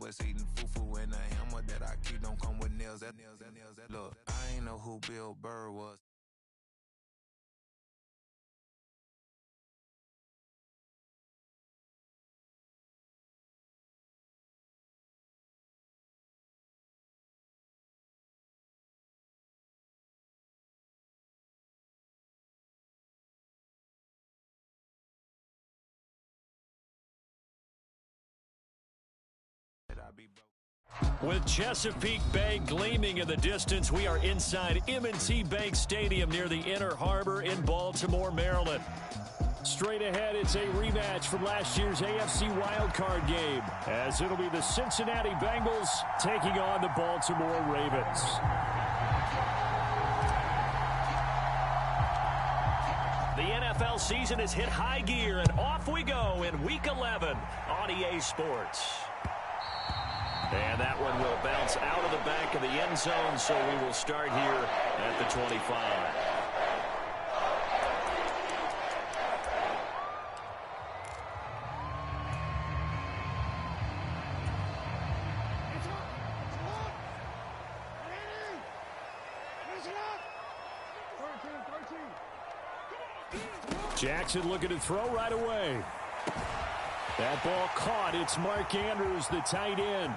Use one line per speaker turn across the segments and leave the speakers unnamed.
Southwest eating fufu and a hammer that I keep don't come with nails. Look, I ain't know who Bill Burr was.
With Chesapeake Bay gleaming in the distance, we are inside M&T Bank Stadium near the Inner Harbor in Baltimore, Maryland. Straight ahead, it's a rematch from last year's AFC wildcard game, as it'll be the Cincinnati Bengals taking on the Baltimore Ravens. The NFL season has hit high gear, and off we go in Week 11 on EA Sports. And that one will bounce out of the back of the end zone, so we will start here at the 25. Jackson looking to throw right away. That ball caught. It's Mark Andrews, the tight end.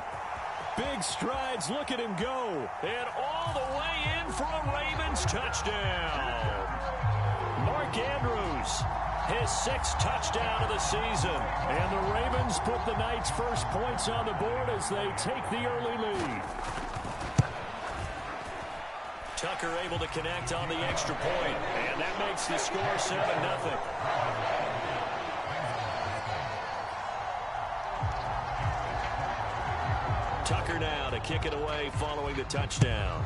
Big strides. Look at him go. And all the way in for a Ravens touchdown. Mark Andrews, his 6th touchdown of the season. And the Ravens put the Knights' first points on the board as they take the early lead. Tucker able to connect on the extra point. And that makes the score 7-0. Tucker now to kick it away following the touchdown.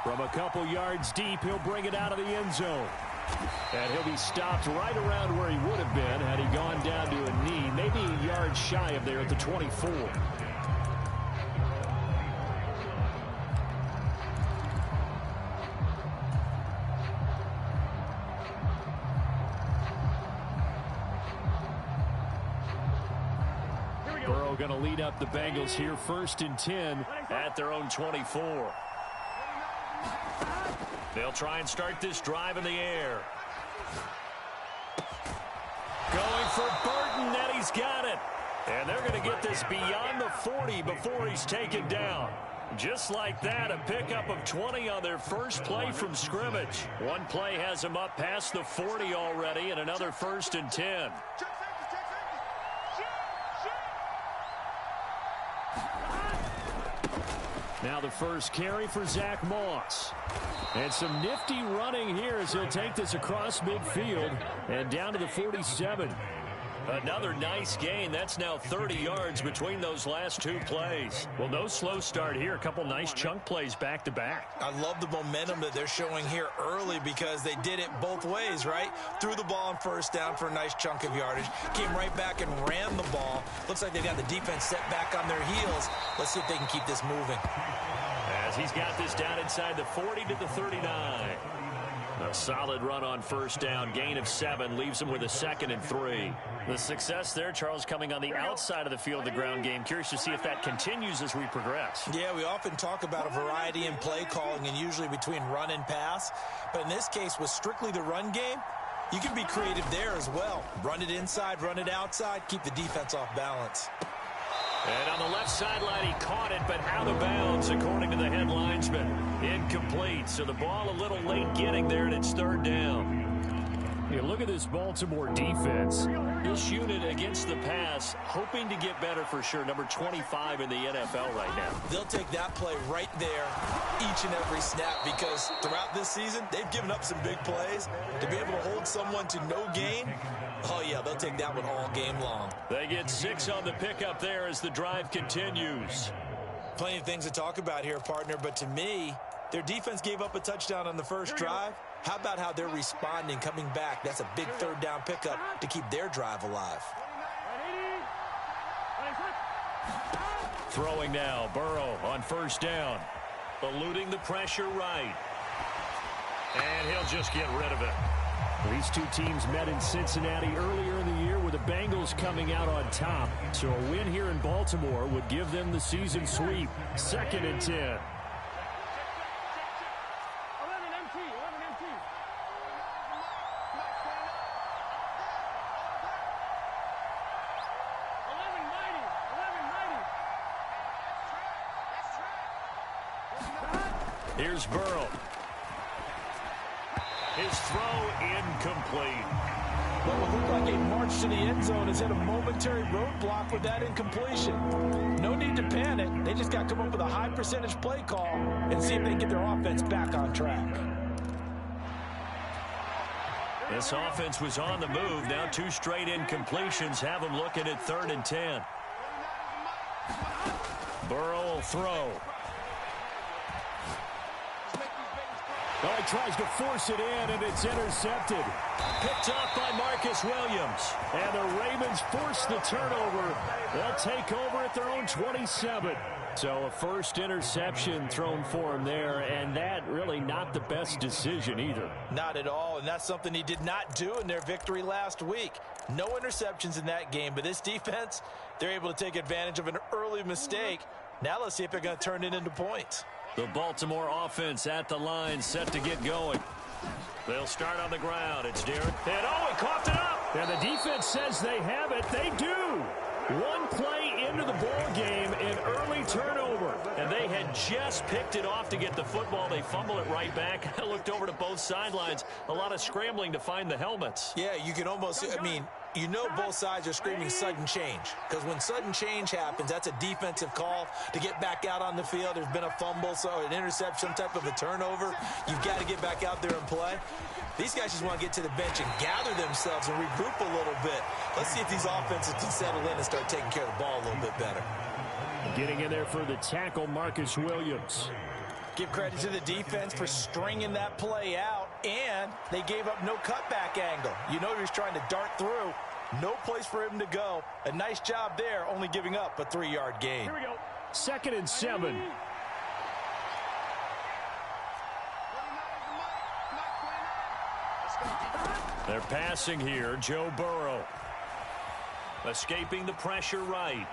From a couple yards deep, he'll bring it out of the end zone. And he'll be stopped right around where he would have been had he gone down to a knee, maybe a yard shy of there at the 24. Going to lead up the Bengals here, 1st and 10 at their own 24. They'll try and start this drive in the air. Going for Burton, and he's got it. And they're going to get this beyond the 40 before he's taken down. Just like that, a pickup of 20 on their first play from scrimmage. One play has them up past the 40 already, and another 1st and 10. Now the first carry for Zach Moss. And some nifty running here as he'll take this across midfield and down to the 47. Another nice gain. That's now 30 yards between those last 2 plays. Well, no slow start here. A couple nice chunk plays back-to-back.
I love the momentum that they're showing here early because they did it both ways, right? Threw the ball on 1st down for a nice chunk of yardage. Came right back and ran the ball. Looks like they've got the defense set back on their heels. Let's see if they can keep this moving.
As he's got this down inside the 40 to the 39. A solid run on 1st down. Gain of 7 leaves him with a 2nd and 3. The success there, Charles, coming on the outside of the field, the ground game. Curious to see if that continues as we progress.
Yeah, we often talk about a variety in play calling and usually between run and pass. But in this case, with strictly the run game, you can be creative there as well. Run it inside, run it outside, keep the defense off balance.
And on the left sideline, he caught it, but out of bounds, according to the head linesman. Incomplete, so the ball a little late getting there, and it's 3rd down. You look at this Baltimore defense. This unit against the pass, hoping to get better for sure. Number 25 in the NFL right now.
They'll take that play right there each and every snap because throughout this season, they've given up some big plays. To be able to hold someone to no gain, oh, yeah, they'll take that one all game long.
They get 6 on the pickup there as the drive continues.
Plenty of things to talk about here, partner, but to me, their defense gave up a touchdown on the first drive. How about how they're responding, coming back? That's a big 3rd down pickup to keep their drive alive.
Throwing now, Burrow on 1st down. Eluding the pressure right. And he'll just get rid of it.
These two teams met in Cincinnati earlier in the year where the Bengals
Bills coming out on top. So a win here in Baltimore would give them the season sweep. 2nd and 10. Here's Burrow. His throw incomplete.
Well, it looked like a march to the end zone has hit a momentary roadblock with that incompletion. No need to panic. They just got to come up with a high percentage play call and see if they can get their offense back on track.
This offense was on the move. Now 2 straight incompletions have them looking at 3rd and 10. Burrow will throw. Oh, he tries to force it in, and it's intercepted. Picked off by Marcus Williams. And the Ravens force the turnover. They'll take over at their own 27. So a first interception thrown for him there, and that really not the best decision either.
Not at all, and that's something he did not do in their victory last week. No interceptions in that game, but this defense, they're able to take advantage of an early mistake. Now let's see if they're going to turn it into points.
The Baltimore offense at the line, set to get going. They'll start on the ground. It's Derek. And he coughed it up. And the defense says they have it. They do. One play into the ball game, an early turnover. And they had just picked it off to get the football. They fumble it right back. I looked over to both sidelines. A lot of scrambling to find the helmets.
Yeah, you can almost, you know both sides are screaming sudden change. Because when sudden change happens, that's a defensive call to get back out on the field. There's been a fumble, so an interception, some type of a turnover. You've got to get back out there and play. These guys just want to get to the bench and gather themselves and regroup a little bit. Let's see if these offenses can settle in and start taking care of the ball a little bit better.
Getting in there for the tackle, Marcus Williams.
Give credit to the defense for stringing that play out, and they gave up no cutback angle. You know he was trying to dart through. No place for him to go. A nice job there, only giving up a 3-yard gain.
Here we go. 2nd and 7. They're passing here. Joe Burrow. Escaping the pressure right.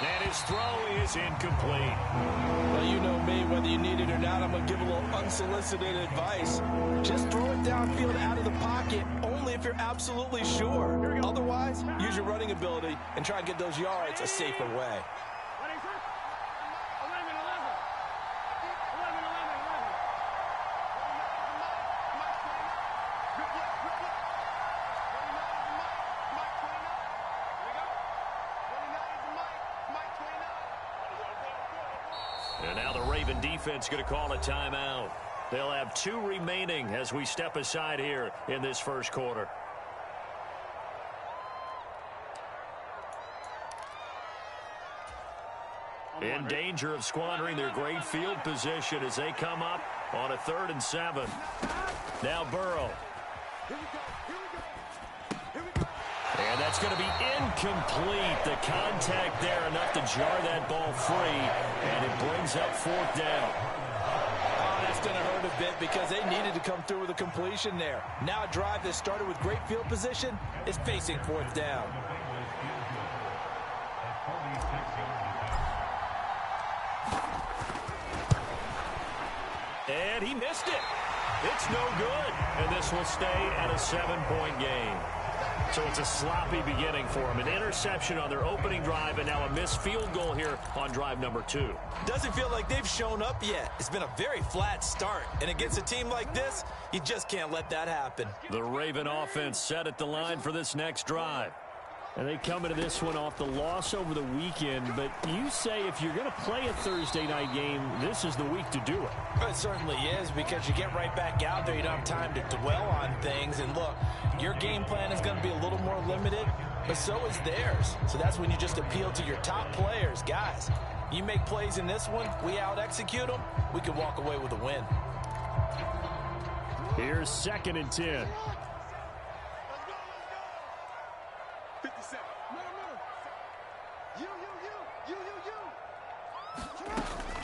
And his throw is incomplete.
Well, you know me, whether you need it or not, I'm going to give a little unsolicited advice. Just throw it downfield out of the pocket, only if you're absolutely sure. Otherwise, use your running ability and try and get those yards a safer way.
And now the Raven defense going to call a timeout. They'll have 2 remaining as we step aside here in this first quarter. In danger of squandering their great field position as they come up on a 3rd and 7. Now Burrow. And that's going to be incomplete. The contact there enough to jar that ball free, and it brings up 4th down.
Oh, that's going to hurt a bit because they needed to come through with a completion there. Now a drive that started with great field position is facing 4th down.
And he missed it. It's no good. And this will stay at a 7-point game. So it's a sloppy beginning for them. An interception on their opening drive, and now a missed field goal here on drive number 2.
Doesn't feel like they've shown up yet. It's been a very flat start. And against a team like this, you just can't let that happen.
The Raven offense set at the line for this next drive. And they come into this one off the loss over the weekend. But you say if you're going to play a Thursday night game, this is the week to do it.
It certainly is, because you get right back out there. You don't have time to dwell on things. And look, your game plan is going to be a little more limited, but so is theirs. So that's when you just appeal to your top players. Guys, you make plays in this one, we out-execute them, we can walk away with a win.
Here's 2nd and 10.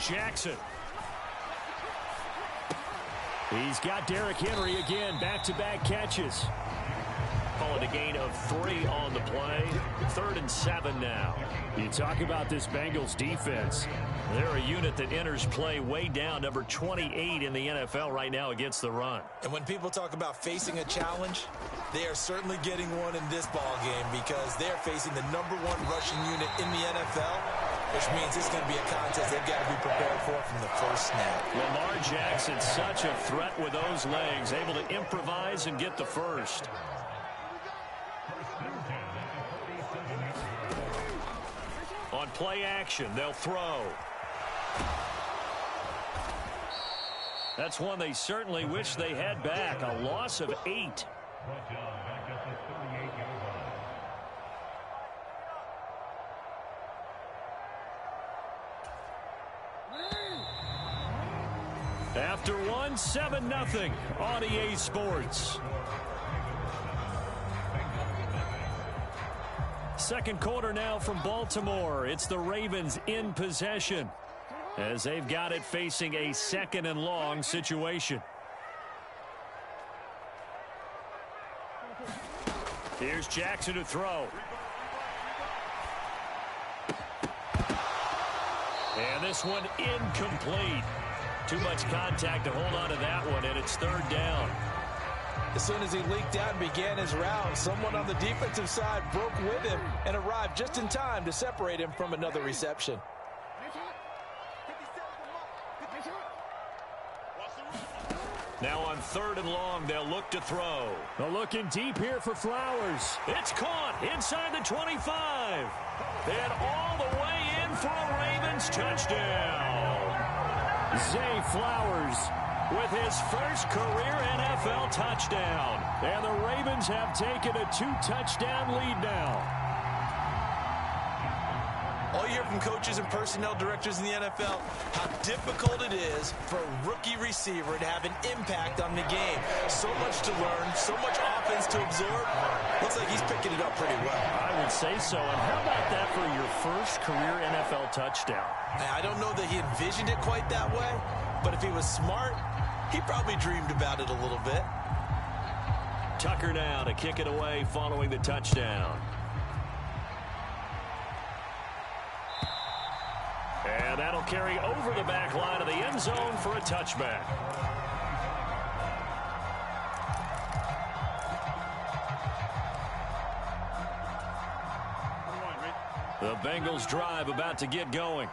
Jackson. He's got Derrick Henry again, back-to-back catches. Call it a gain of 3 on the play. 3rd and 7 now. You talk about this Bengals defense. They're a unit that enters play way down, number 28 in the NFL right now against the run.
And when people talk about facing a challenge, they are certainly getting one in this ball game because they're facing the number 1 rushing unit in the NFL, which means it's going to be a contest they've got to be prepared for from the first snap.
Lamar Jackson, such a threat with those legs, able to improvise and get the first. On play action, they'll throw. That's one they certainly wish they had back. A loss of 8. After 1, 7-0 on EA Sports. Second quarter now from Baltimore. It's the Ravens in possession as they've got it facing a 2nd and long situation. Here's Jackson to throw. And this one incomplete. Too much contact to hold on to that one, and it's 3rd down.
As soon as he leaked out and began his route, someone on the defensive side broke with him and arrived just in time to separate him from another reception.
Now on 3rd and long, they'll look to throw. They're looking deep here for Flowers. It's caught inside the 25. And all the way in for a Ravens touchdown. Zay Flowers with his first career NFL touchdown. And the Ravens have taken a 2-touchdown lead now.
All you hear from coaches and personnel directors in the NFL, how difficult it is for a rookie receiver to have an impact on the game. So much to learn, so much offense to absorb. Looks like he's picking it up pretty well.
I would say so. And how about that for your first career NFL touchdown?
I don't know that he envisioned it quite that way, but if he was smart, he probably dreamed about it a little bit.
Tucker now to kick it away following the touchdown. And that'll carry over the back line of the end zone for a touchback. The Bengals drive about to get going.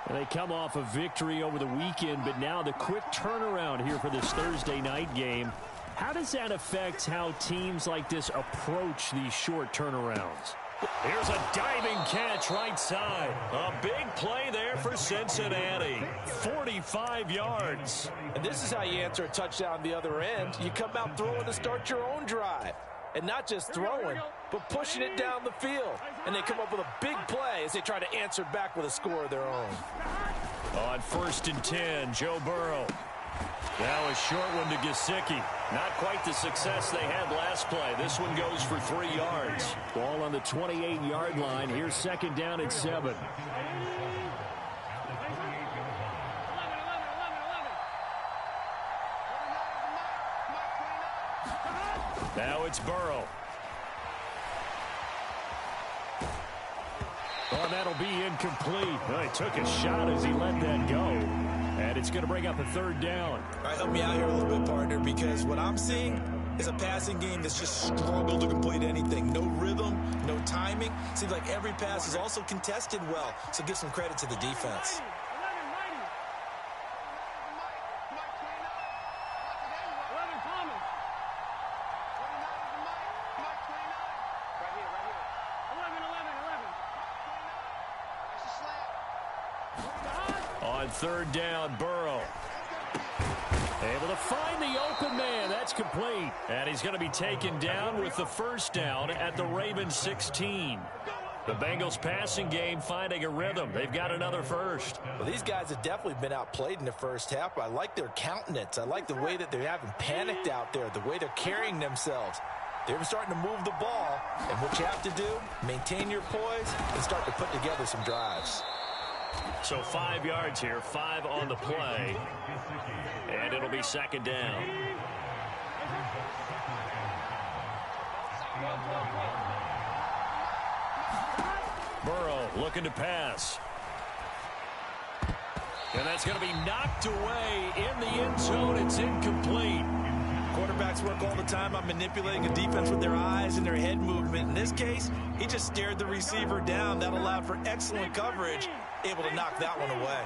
And they come off a victory over the weekend, but now the quick turnaround here for this Thursday night game. How does that affect how teams like this approach these short turnarounds? Here's a diving catch right side. A big play there for Cincinnati. 45 yards.
And this is how you answer a touchdown the other end. You come out throwing to start your own drive. And not just throwing, but pushing it down the field. And they come up with a big play as they try to answer back with a score of their own.
On 1st and 10, Joe Burrow. Now a short one to Gesicki. Not quite the success they had last play. This one goes for 3 yards. Ball on the 28-yard line. Here's 2nd down and 7. Now it's Burrow. Oh, that'll be incomplete. Oh, he took a shot as he let that go. And it's going to bring up a 3rd down.
All right, help me out here a little bit, partner, because what I'm seeing is a passing game that's just struggled to complete anything. No rhythm, no timing. Seems like every pass is also contested well, so give some credit to the defense.
On 3rd down, Burrow. Able to find the open man. That's complete. And he's going to be taken down with the 1st down at the Ravens 16. The Bengals passing game finding a rhythm. They've got another first.
Well, these guys have definitely been outplayed in the first half. I like their countenance. I like the way that they haven't panicked out there, the way they're carrying themselves. They're starting to move the ball. And what you have to do, maintain your poise and start to put together some drives.
So 5 yards here, 5 on the play. And it'll be 2nd down. Burrow looking to pass. And that's going to be knocked away in the end zone. It's incomplete.
Quarterbacks work all the time on manipulating a defense with their eyes and their head movement. In this case, he just stared the receiver down. That allowed for excellent coverage, able to knock that one away.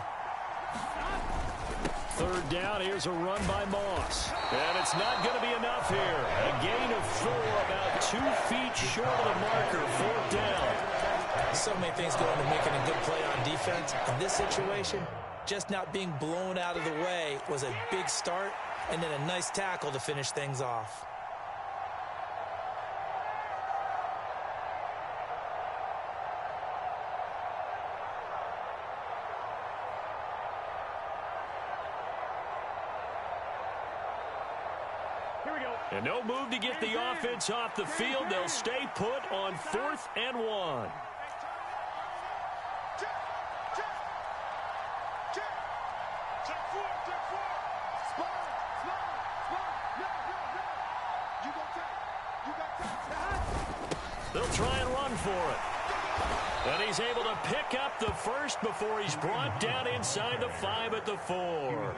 Third down, here's a run by Moss. And it's not going to be enough here. A gain of 4, about 2 feet short of the marker, 4th down.
So many things go into making a good play on defense. In this situation, just not being blown out of the way was a big start, and then a nice tackle to finish things off.
And no move to get the offense off the field. They'll stay put on 4th and 1. They'll try and run for it. And he's able to pick up the first before he's brought down inside the 5 at the 4.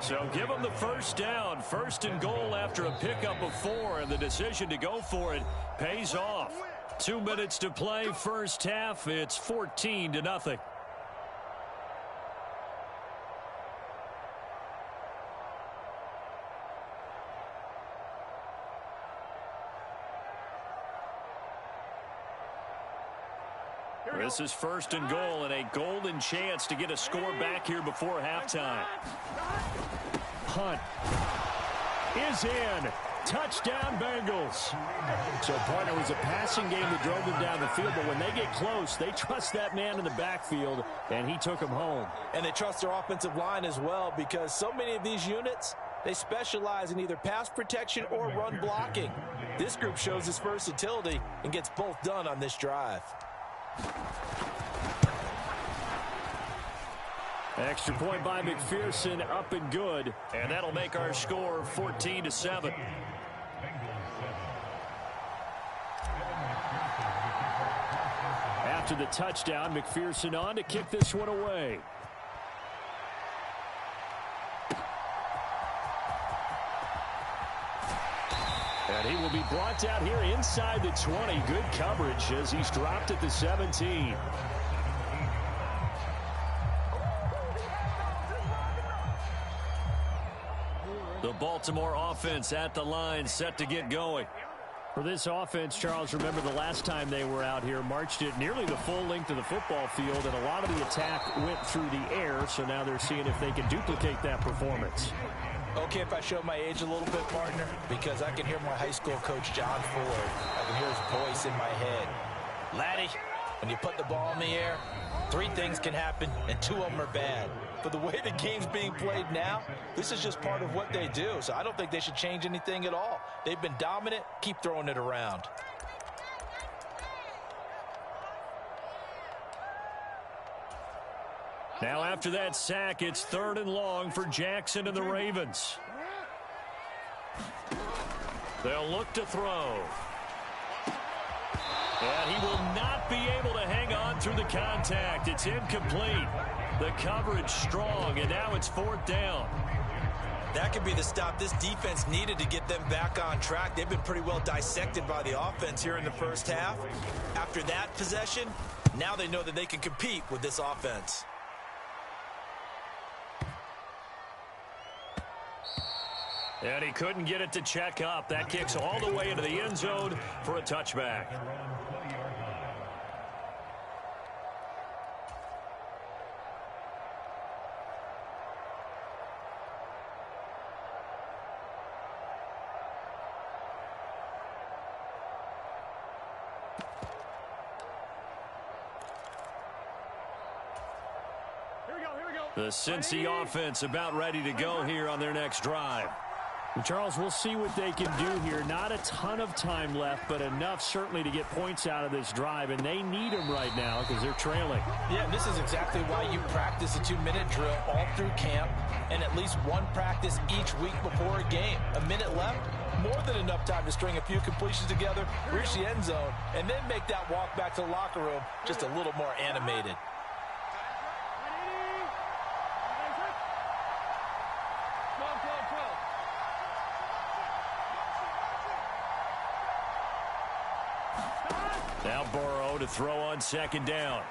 So give him the first down. 1st and goal after a pickup of 4, and the decision to go for it pays off. 2 minutes to play, first half. It's 14-0. This is 1st and goal and a golden chance to get a score back here before halftime. Hunt is in. Touchdown, Bengals. So, partner, it was a passing game that drove them down the field, but when they get close, they trust that man in the backfield, and he took them home.
And they trust their offensive line as well, because so many of these units, they specialize in either pass protection or run blocking. This group shows its versatility and gets both done on this drive.
Extra point by McPherson, up and good, and that'll make our score 14-7. After the touchdown, McPherson on to kick this one away. And he will be brought down here inside the 20. Good coverage as he's dropped at the 17. The Baltimore offense at the line, set to get going. For this offense, Charles, remember the last time they were out here, marched it nearly the full length of the football field, and a lot of the attack went through the air, so now they're seeing if they can duplicate that performance.
Okay, if I show my age a little bit, partner, because I can hear my high school coach, John Ford. I can hear his voice in my head. Laddie, when you put the ball in the air, 3 things can happen, and 2 of them are bad. But the way the game's being played now, this is just part of what they do. So I don't think they should change anything at all. They've been dominant. Keep throwing it around.
Now after that sack, it's 3rd and long for Jackson and the Ravens. They'll look to throw. And he will not be able to hang on through the contact. It's incomplete. The coverage strong, and now it's 4th down.
That could be the stop this defense needed to get them back on track. They've been pretty well dissected by the offense here in the first half. After that possession, now they know that they can compete with this offense.
And he couldn't get it to check up. That kicks all the way into the end zone for a touchback. The Cincy offense about ready to go here on their next drive. Charles, we'll see what they can do here. Not a ton of time left, but enough certainly to get points out of this drive, and they need them right now because they're trailing.
Yeah, this is exactly why you practice a 2-minute drill all through camp and at least one practice each week before a game. A minute left, more than enough time to string a few completions together, reach the end zone, and then make that walk back to the locker room just a little more animated.
Now Burrow to throw on second down.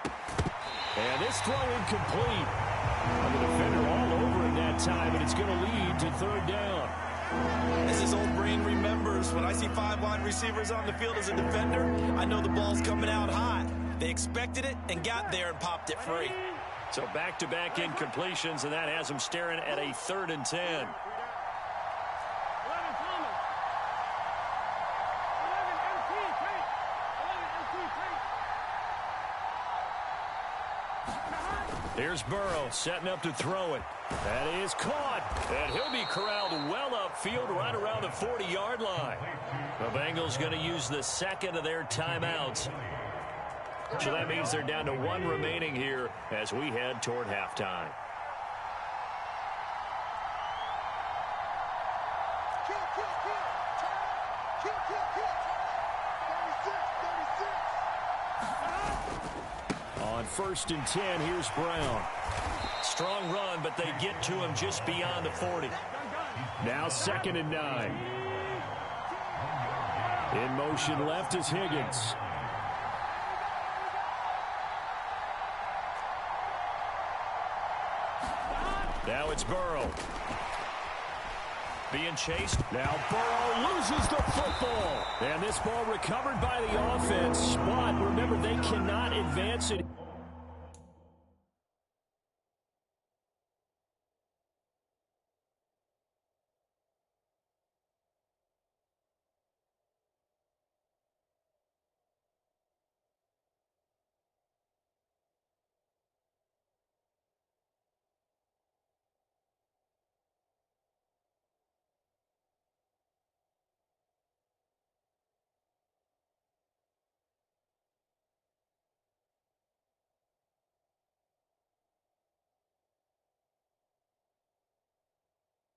And this throw incomplete. The defender all over it that time, and it's going to lead to third down.
As his old brain remembers, when I see 5 wide receivers on the field as a defender, I know the ball's coming out hot. They expected it and got there and popped it free.
So back-to-back incompletions, and that has them staring at a 3rd and 10. Here's Burrow setting up to throw it. That is caught, and he'll be corralled well upfield right around the 40-yard line. The Bengals going to use the second of their timeouts. So that means they're down to 1 remaining here as we head toward halftime. On 1st and 10, here's Brown. Strong run, but they get to him just beyond the 40. Now 2nd and 9. In motion left is Higgins. Now it's Burrow. Being chased. Now Burrow loses the football. And this ball recovered by the offense. But remember, they cannot advance it.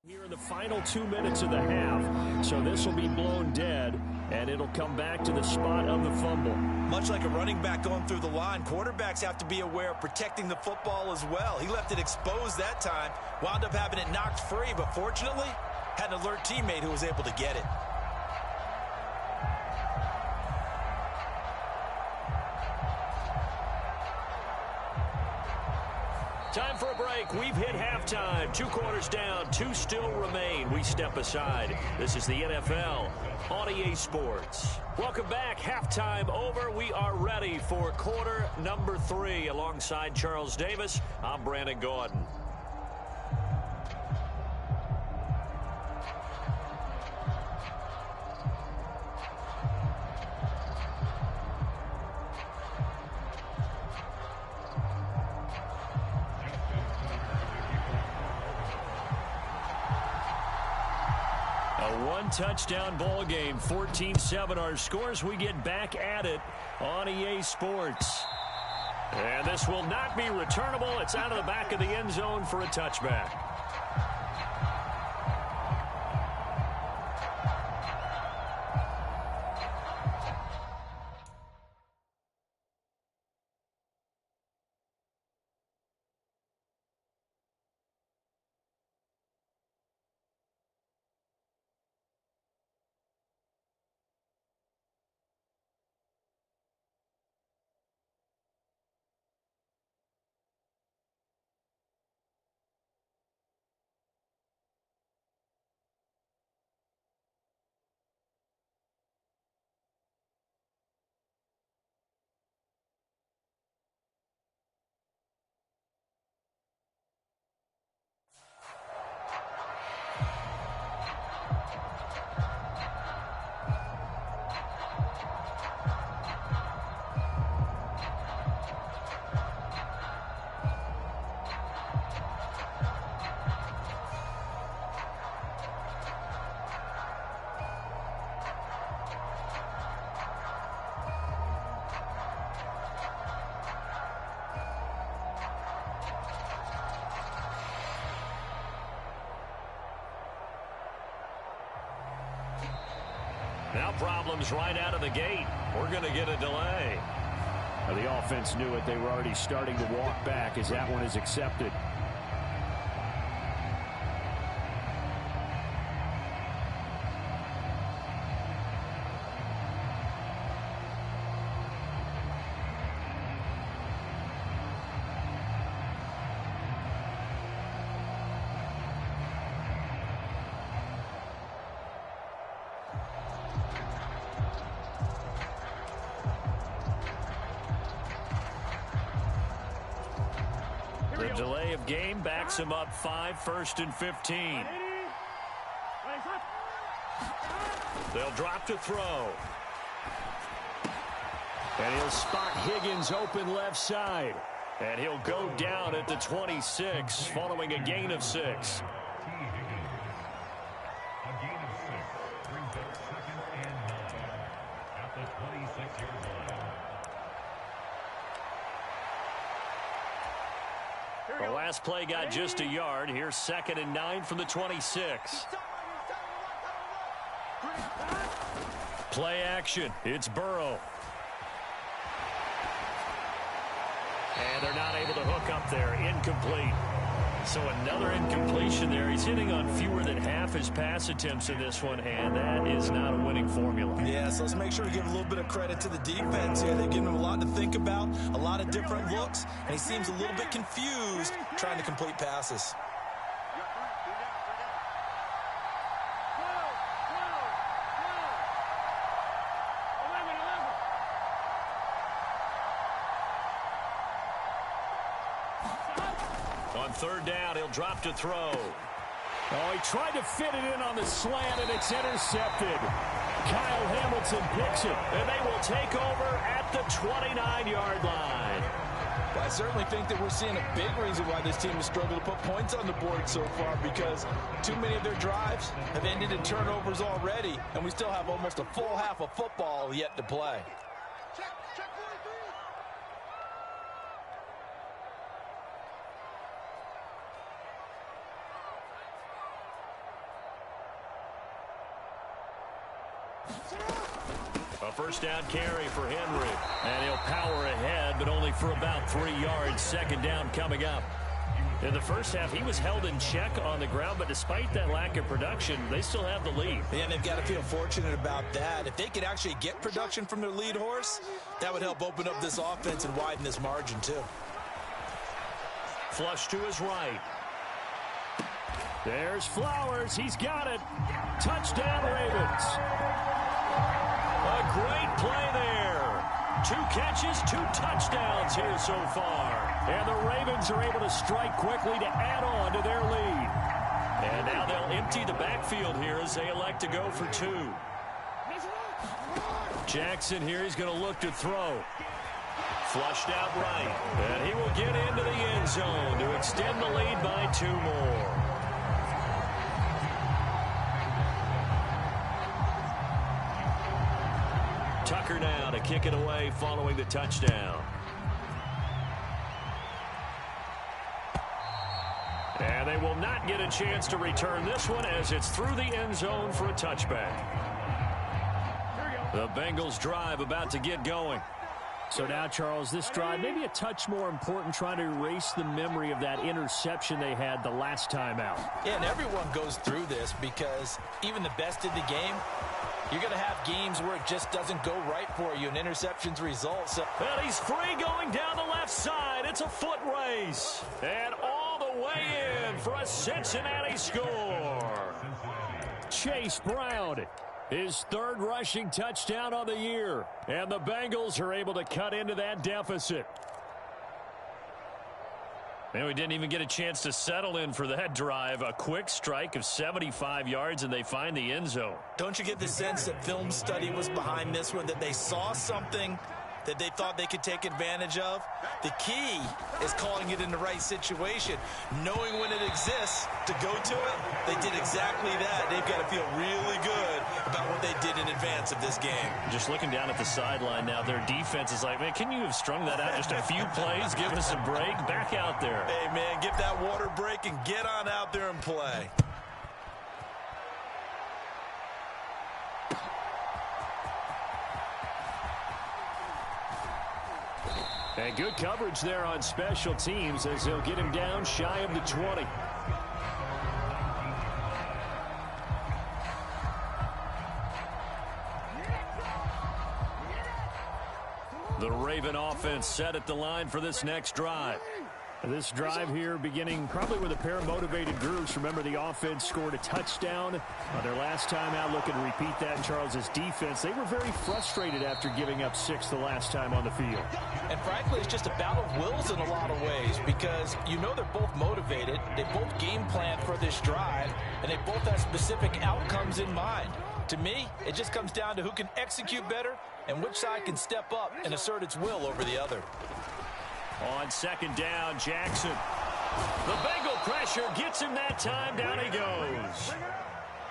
Here in the final 2 minutes of the half, so this will be blown dead, and it'll come back to the spot of the fumble.
Much like a running back going through the line, quarterbacks have to be aware of protecting the football as well. He left it exposed that time, wound up having it knocked free, but fortunately, had an alert teammate who was able to get it.
Time for a break. We've hit halftime. 2 quarters down. 2 still remain. We step aside. This is the NFL on EA Sports. Welcome back. Halftime over. We are ready for quarter number 3. Alongside Charles Davis, I'm Brandon Gordon. Touchdown ball game, 14-7 our scores. We get back at it on EA Sports. And this will not be returnable. It's out of the back of the end zone for a touchback. Now problems right out of the gate. We're going to get a delay. Now the offense knew it. They were already starting to walk back as that one is accepted. The delay of game backs him up 5, 1st and 15. They'll drop to throw. And he'll spot Higgins open left side. And he'll go down at the 26 following a gain of 6. The last play got just a yard. Here's 2nd and 9 from the 26. Play action. It's Burrow. And they're not able to hook up there. Incomplete. So another incompletion there. He's hitting on fewer than half his pass attempts in this one, and that is not a winning formula.
Yeah, so let's make sure we give a little bit of credit to the defense here. They've given him a lot to think about, a lot of different looks, and he seems a little bit confused trying to complete passes.
On 3rd down, he'll drop to throw. Oh, he tried to fit it in on the slant, and it's intercepted. Kyle Hamilton picks it, and they will take over at the 29-yard line.
I certainly think that we're seeing a big reason why this team has struggled to put points on the board so far, because too many of their drives have ended in turnovers already, and we still have almost a full half of football yet to play.
A 1st down carry for Henry. And he'll power ahead, but only for about 3 yards. 2nd down coming up. In the first half, he was held in check on the ground, but despite that lack of production, they still have the lead.
Yeah, and they've got to feel fortunate about that. If they could actually get production from their lead horse, that would help open up this offense and widen this margin, too.
Flush to his right. There's Flowers. He's got it. Touchdown, Ravens. A great play there. 2 catches, 2 touchdowns here so far. And the Ravens are able to strike quickly to add on to their lead. And now they'll empty the backfield here as they elect to go for 2. Jackson here, he's going to look to throw. Flushed out right. And he will get into the end zone to extend the lead by 2 more. Tucker now to kick it away following the touchdown. And they will not get a chance to return this one as it's through the end zone for a touchback. The Bengals drive about to get going. So now, Charles, this drive maybe a touch more important, trying to erase the memory of that interception they had the last time out.
Yeah, and everyone goes through this because even the best in the game, you're going to have games where it just doesn't go right for you, and interceptions result. So.
Well, he's free going down the left side. It's a foot race. And all the way in for a Cincinnati score. Chase Brown, his 3rd rushing touchdown of the year. And the Bengals are able to cut into that deficit. And we didn't even get a chance to settle in for that drive. A quick strike of 75 yards, and they find the end zone.
Don't you get the sense that film study was behind this one, that they saw something that they thought they could take advantage of? The key is calling it in the right situation, knowing when it exists to go to it. They did exactly that. They've got to feel really good about what they did in advance of this game.
Just looking down at the sideline now, their defense is like, man, can you have strung that out just a few plays? Give us a break. Back out there.
Hey, man, give that water break and get on out there and play.
And good coverage there on special teams as they'll get him down shy of the 20. The Raven offense set at the line for this next drive. This drive here beginning probably with a pair of motivated groups. Remember, the offense scored a touchdown their last time out. Looking to repeat that in Charles's defense. They were very frustrated after giving up 6 the last time on the field.
And frankly, it's just a battle of wills in a lot of ways because you know they're both motivated. They both game planned for this drive, and they both have specific outcomes in mind. To me, it just comes down to who can execute better and which side can step up and assert its will over the other.
On second down, Jackson. The Bengal pressure gets him that time. Down he goes.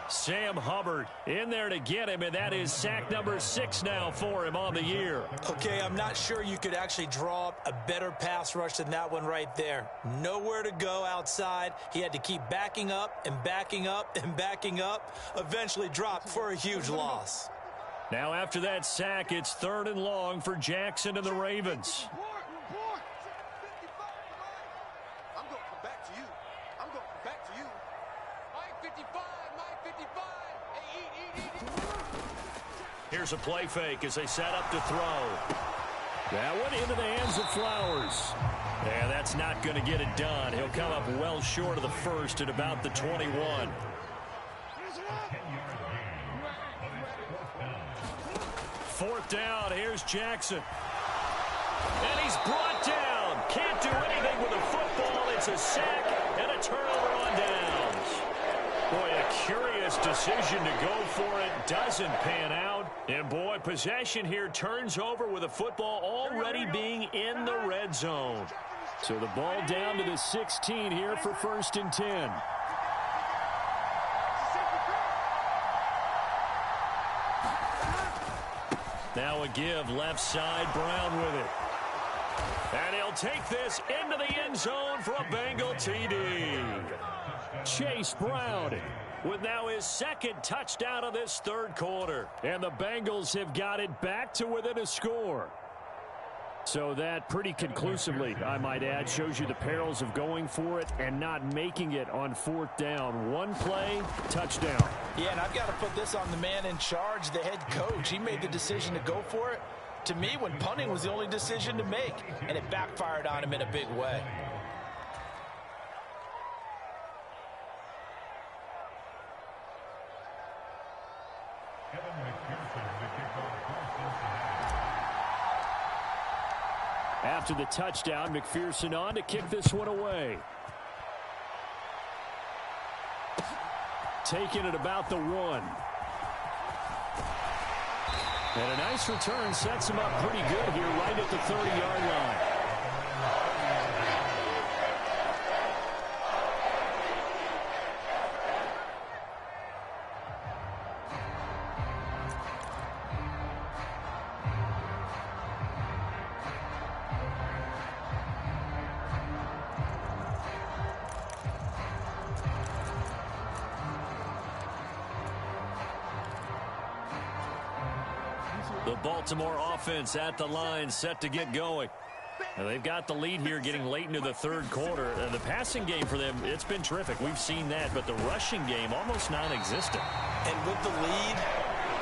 Sam Hubbard in there to get him, and that is sack number 6 now for him on the year.
Okay, I'm not sure you could actually draw up a better pass rush than that one right there. Nowhere to go outside. He had to keep backing up and backing up and backing up. Eventually dropped for a huge loss.
Now after that sack, it's 3rd and long for Jackson and the Ravens. Here's a play fake as they set up to throw. That one into the hands of Flowers. Yeah, that's not going to get it done. He'll come up well short of the first at about the 21. Fourth down, here's Jackson. And he's brought down. Can't do anything with a football. It's a sack and a turnover on downs. Boy, a curious decision to go for it. Doesn't pan out. And boy, possession here turns over with a football already being in the red zone. So the ball down to the 16 here for 1st and 10. Now a give left side, Brown with it. And he'll take this into the end zone for a Bengal TD. Chase Brown with now his 2nd touchdown of this 3rd quarter. And the Bengals have got it back to within a score. So that pretty conclusively, I might add, shows you the perils of going for it and not making it on 4th down. One play, touchdown.
Yeah, and I've got to put this on the man in charge, the head coach. He made the decision to go for it. To me, when punting was the only decision to make, and it backfired on him in a big way.
After the touchdown, McPherson on to kick this one away. Taking it about the 1. And a nice return sets him up pretty good here right at the 30-yard line. The Baltimore offense at the line, set to get going. And they've got the lead here getting late into the 3rd quarter. The passing game for them, it's been terrific. We've seen that, but the rushing game almost non-existent.
And with the lead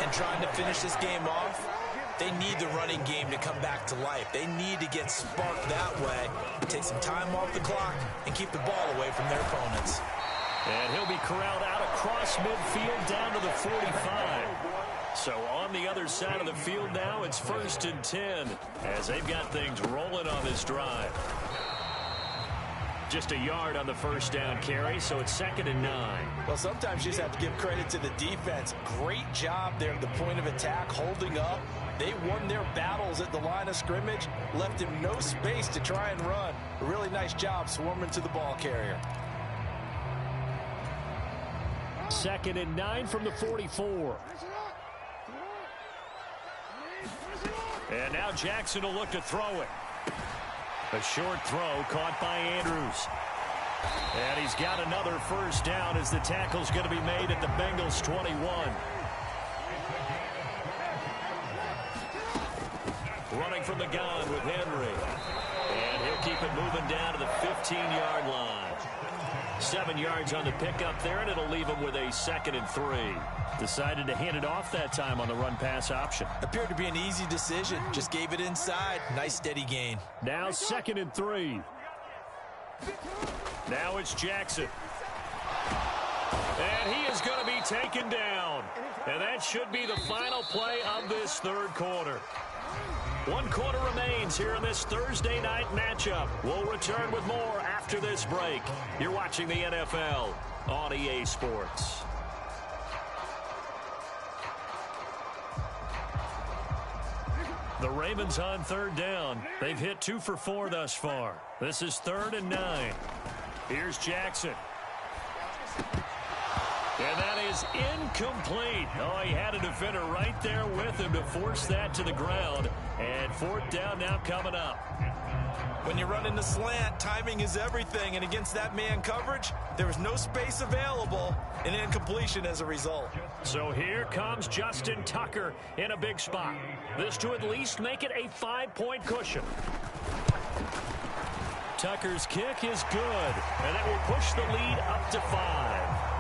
and trying to finish this game off, they need the running game to come back to life. They need to get sparked that way, take some time off the clock, and keep the ball away from their opponents.
And he'll be corralled out across midfield down to the 45. So on the other side of the field now, it's 1st and 10 as they've got things rolling on this drive. Just a yard on the 1st down carry, so it's 2nd and 9.
Well, sometimes you just have to give credit to the defense. Great job there at the point of attack, holding up. They won their battles at the line of scrimmage, left him no space to try and run. A really nice job swarming to the ball carrier.
2nd and 9 from the 44. And now Jackson will look to throw it. A short throw caught by Andrews. And he's got another 1st down as the tackle's going to be made at the Bengals 21. Running from from the gun with Henry. And he'll keep it moving down to the 15-yard line. 7 yards on the pickup there, and it'll leave him with a 2nd and 3. Decided to hand it off that time on the run-pass option.
Appeared to be an easy decision. Just gave it inside. Nice steady gain.
Now 2nd and 3. Now it's Jackson. And he is going to be taken down. And that should be the final play of this third quarter. 1 quarter remains here in this Thursday night matchup. We'll return with more after this break. You're watching the NFL on EA Sports. The Ravens on 3rd down. They've hit 2 for 4 thus far. This is 3rd and 9. Here's Jackson. And that is incomplete. Oh, he had a defender right there with him to force that to the ground. And 4th down now coming up.
When you run in the slant, timing is everything. And against that man coverage, there was no space available. An incompletion as a result.
So here comes Justin Tucker in a big spot. This to at least make it a 5-point cushion. Tucker's kick is good. And that will push the lead up to 5.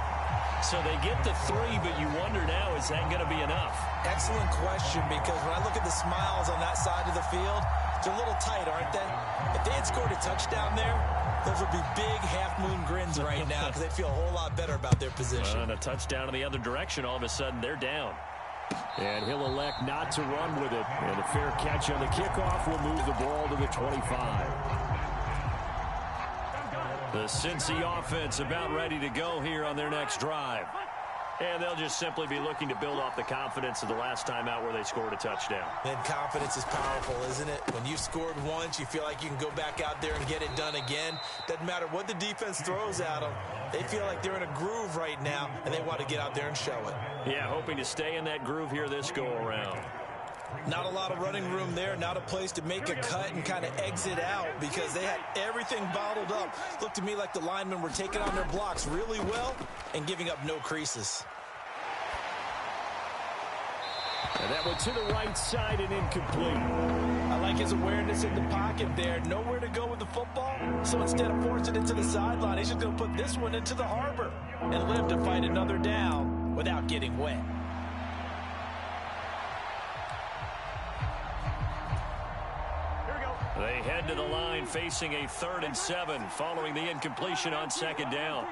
So they get the 3, but you wonder now, is that going to be enough?
Excellent question, because when I look at the smiles on that side of the field, they're a little tight, aren't they? If they had scored a touchdown there, those would be big half-moon grins right now because they feel a whole lot better about their position.
And a touchdown in the other direction, all of a sudden they're down. And he'll elect not to run with it. And a fair catch on the kickoff will move the ball to the 25. The Cincy offense about ready to go here on their next drive. And they'll just simply be looking to build off the confidence of the last time out where they scored a touchdown.
And confidence is powerful, isn't it? When you've scored once, you feel like you can go back out there and get it done again. Doesn't matter what the defense throws at them. They feel like they're in a groove right now, and they want to get out there and show it.
Yeah, hoping to stay in that groove here this go-around.
Not a lot of running room there, not a place to make a cut and kind of exit out because they had everything bottled up. Looked to me like the linemen were taking on their blocks really well and giving up no creases.
And that went to the right side and incomplete.
I like his awareness in the pocket there. Nowhere to go with the football, so instead of forcing it to the sideline, he's just going to put this one into the harbor and live to fight another down without getting wet.
They head to the line facing a 3rd and 7 following the incompletion on 2nd down.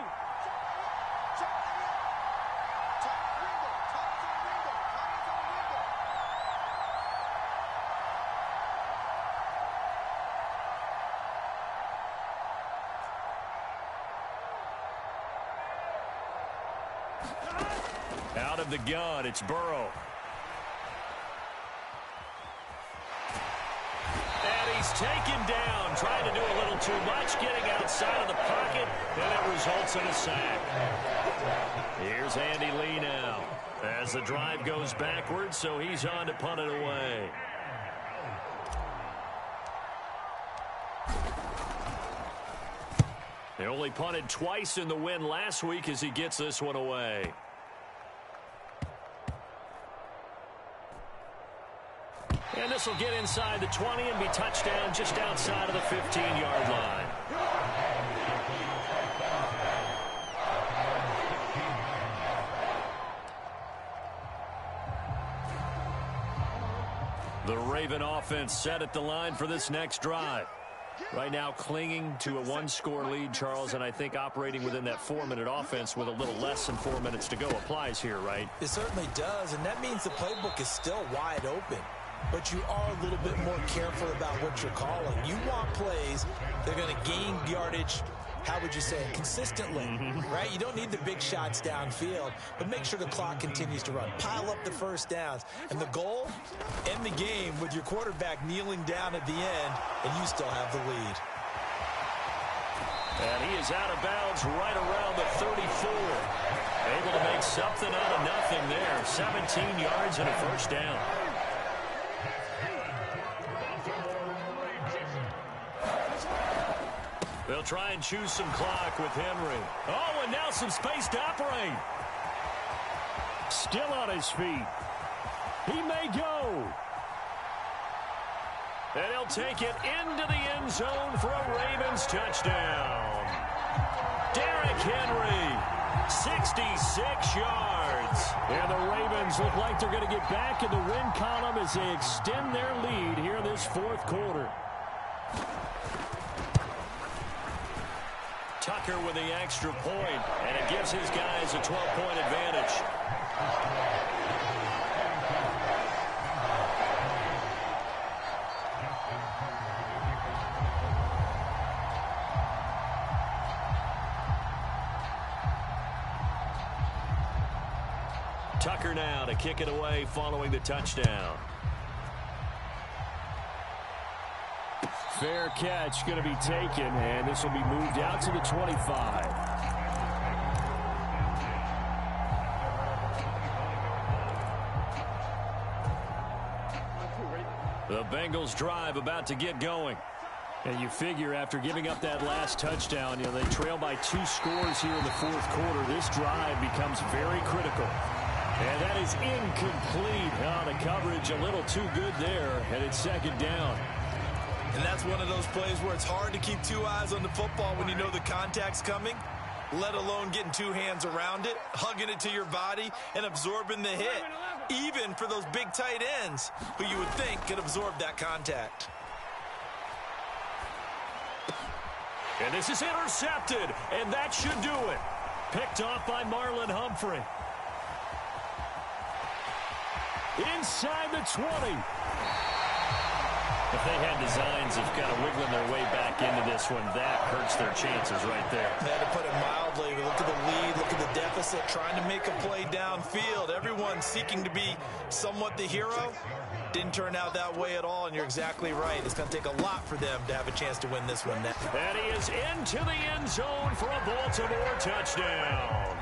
Out of the gun, it's Burrow. He's taken down, trying to do a little too much, getting outside of the pocket, and it results in a sack. Here's Andy Lee now as the drive goes backwards, so he's on to punt it away. They only punted twice in the win last week as he gets this one away. And this will get inside the 20 and be touchdown just outside of the 15-yard line. The Raven offense set at the line for this next drive. Right now clinging to a 1-score lead, Charles, and I think operating within that 4-minute offense with a little less than 4 minutes to go applies here, right?
It certainly does, and that means the playbook is still wide open. But you are a little bit more careful about what you're calling. You want plays that are going to gain yardage, how would you say it, consistently, right? You don't need the big shots downfield, but make sure the clock continues to run. Pile up the first downs. And the goal, end the game with your quarterback kneeling down at the end, and you still have the lead.
And he is out of bounds right around the 34. Able to make something out of nothing there. 17 yards and a first down. They'll try and choose some clock with Henry. Oh, and now some space to operate. Still on his feet. He may go. And he'll take it into the end zone for a Ravens touchdown. Derrick Henry, 66 yards. And the Ravens look like they're going to get back in the win column as they extend their lead here in this fourth quarter. Tucker with the extra point, and it gives his guys a 12-point advantage. Tucker now to kick it away following the touchdown. Fair catch going to be taken, and this will be moved out to the 25. The Bengals drive about to get going. And you figure after giving up that last touchdown, they trail by 2 scores here in the fourth quarter. This drive becomes very critical. And that is incomplete. The coverage a little too good there, and it's second down.
And that's one of those plays where it's hard to keep 2 eyes on the football when you know the contact's coming, let alone getting 2 hands around it, hugging it to your body, and absorbing the hit, even for those big tight ends who you would think could absorb that contact.
And this is intercepted, and that should do it. Picked off by Marlon Humphrey. Inside the 20. If they had designs of kind of wiggling their way back into this one, that hurts their chances right there.
They had to put it mildly. Look at the lead, look at the deficit, trying to make a play downfield. Everyone seeking to be somewhat the hero. Didn't turn out that way at all, and you're exactly right. It's going to take a lot for them to have a chance to win this one now.
And he is into the end zone for a Baltimore touchdown.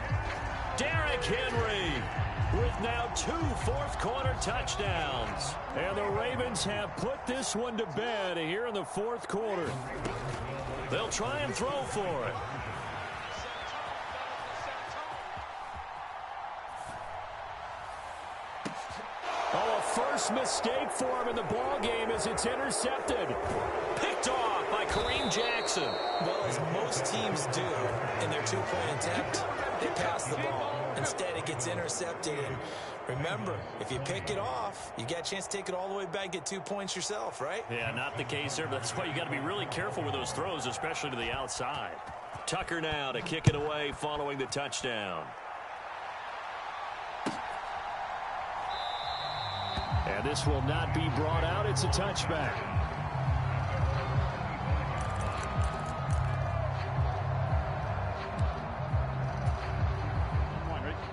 Derrick Henry with now 2 fourth-quarter touchdowns. And the Ravens have put this one to bed here in the fourth quarter. They'll try and throw for it. Oh, a first mistake for him in the ball game as it's intercepted. Picked off by Kareem Jackson.
Well, as most teams do in their 2-point attempt, they pass the ball. Instead, it gets intercepted. And remember, if you pick it off, you got a chance to take it all the way back, get 2 points yourself, right?
Yeah, not the case there, but that's why you got to be really careful with those throws, especially to the outside. Tucker now to kick it away following the touchdown. And this will not be brought out. It's a touchback.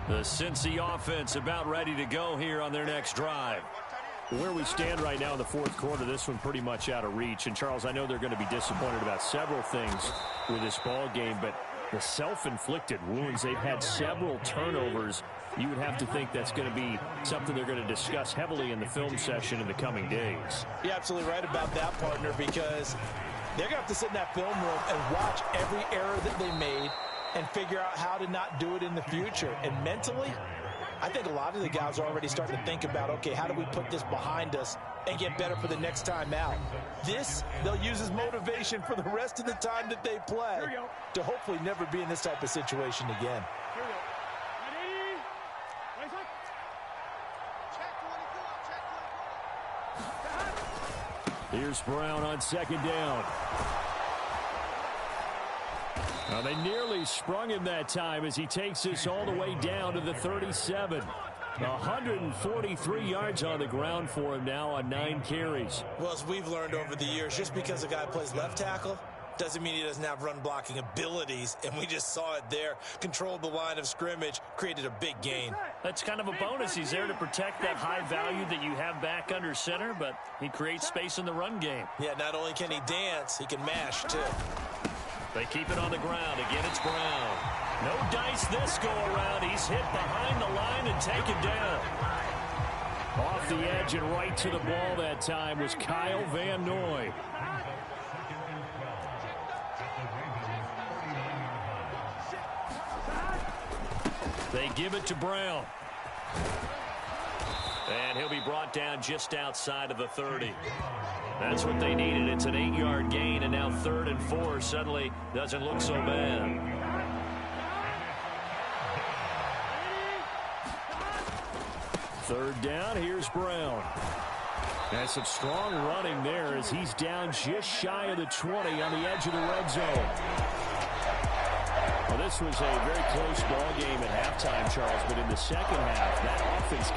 The Cincy offense about ready to go here on their next drive. Where we stand right now in the fourth quarter, this one pretty much out of reach. And, Charles, I know they're going to be disappointed about several things with this ball game, but the self-inflicted wounds, they've had several turnovers. You would have to think that's going to be something they're going to discuss heavily in the film session in the coming days.
You're absolutely right about that, partner, because they're going to have to sit in that film room and watch every error that they made and figure out how to not do it in the future. And mentally, I think a lot of the guys are already starting to think about, okay, how do we put this behind us and get better for the next time out? This, they'll use as motivation for the rest of the time that they play to hopefully never be in this type of situation again.
Here's Brown on second down. Well, they nearly sprung him that time as he takes this all the way down to the 37. 143 yards on the ground for him now on 9 carries.
Well, as we've learned over the years, just because a guy plays left tackle doesn't mean he doesn't have run blocking abilities, and we just saw it there. Controlled the line of scrimmage, created a big gain.
That's kind of a bonus. He's there to protect that high value that you have back under center, but he creates space in the run game.
Yeah, not only can he dance, he can mash, too.
They keep it on the ground. Again, it's Brown. No dice this go-around. He's hit behind the line and taken down. Off the edge and right to the ball that time was Kyle Van Noy. They give it to Brown. And he'll be brought down just outside of the 30. That's what they needed. It's an 8-yard gain, and now 3rd and 4 suddenly doesn't look so bad. Third down, here's Brown. That's some strong running there as he's down just shy of the 20 on the edge of the red zone. Well, this was a very close ball game at halftime, Charles, but in the second half, that offense